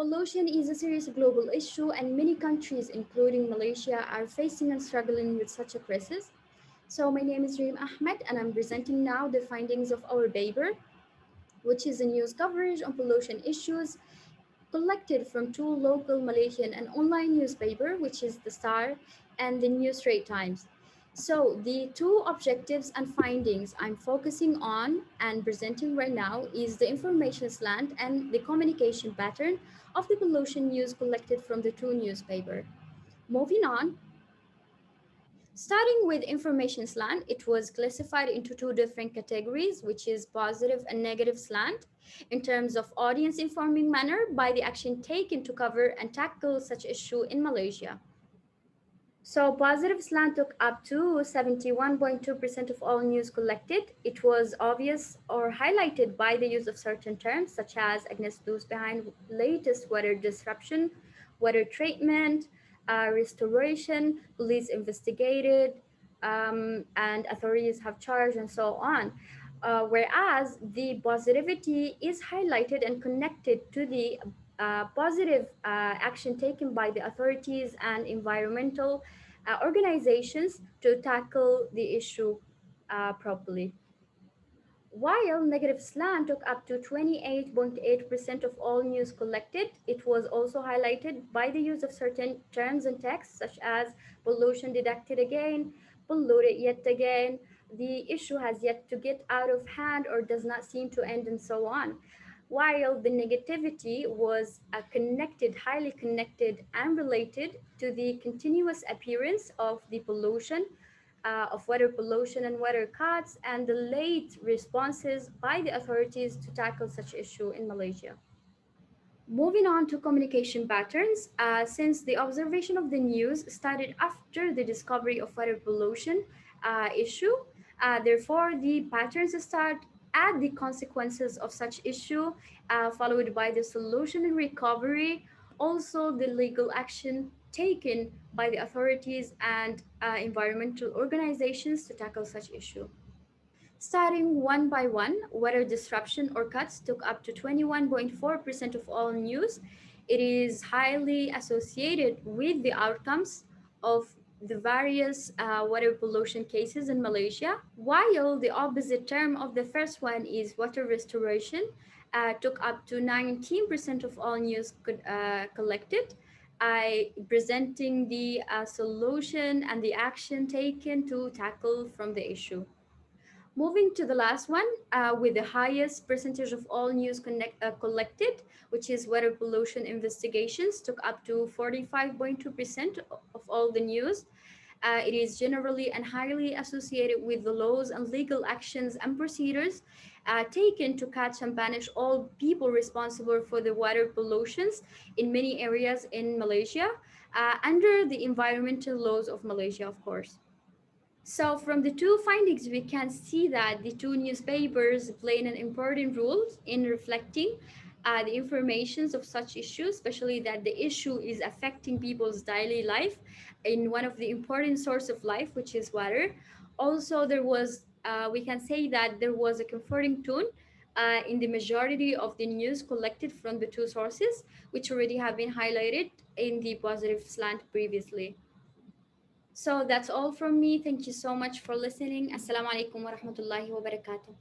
Pollution is a serious global issue, and many countries, including Malaysia, are facing and struggling with such a crisis. So, my name is Reem Ahmed, and I'm presenting now the findings of our paper, which is a news coverage on pollution issues collected from two local Malaysian and online newspaper, which is the Star and the New Straits Times. So the two objectives and findings I'm focusing on and presenting right now is the information slant and the communication pattern of the pollution news collected from the two newspaper. Moving on, starting with information slant, it was classified into two different categories, which is positive and negative slant, in terms of audience informing manner by the action taken to cover and tackle such issue in Malaysia. So positive slant took up to 71.2% of all news collected. It was obvious or highlighted by the use of certain terms such as against those behind latest weather disruption, weather treatment, restoration, police investigated, and authorities have charged and so on. Whereas the positivity is highlighted and connected to the positive action taken by the authorities and environmental organizations to tackle the issue properly. While negative slant took up to 28.8% of all news collected, it was also highlighted by the use of certain terms and texts such as pollution detected again, polluted yet again, the issue has yet to get out of hand or does not seem to end, and so on. While the negativity was connected, highly connected and related to the continuous appearance of the pollution, of water pollution and water cuts, and the late responses by the authorities to tackle such issue in Malaysia. Moving on to communication patterns, since the observation of the news started after the discovery of water pollution issue, therefore the patterns start at the consequences of such issue, followed by the solution and recovery, also the legal action taken by the authorities and environmental organizations to tackle such issue. Starting one by one, weather disruption or cuts took up to 21.4% of all news. It is highly associated with the outcomes of the various water pollution cases in Malaysia, while the opposite term of the first one is water restoration, took up to 19% of all news collected. Presenting the solution and the action taken to tackle from the issue. Moving to the last one, with the highest percentage of all news collected, which is water pollution investigations, took up to 45.2% of all the news. It is generally and highly associated with the laws and legal actions and procedures taken to catch and punish all people responsible for the water pollutions in many areas in Malaysia, under the environmental laws of Malaysia, of course. So from the two findings, we can see that the two newspapers play an important role in reflecting the informations of such issues, especially that the issue is affecting people's daily life in one of the important source of life, which is water. Also, there was, we can say that there was a comforting tone in the majority of the news collected from the two sources, which already have been highlighted in the positive slant previously. So that's all from me. Thank you so much for listening. Assalamu alaikum wa rahmatullahi wa barakatuh.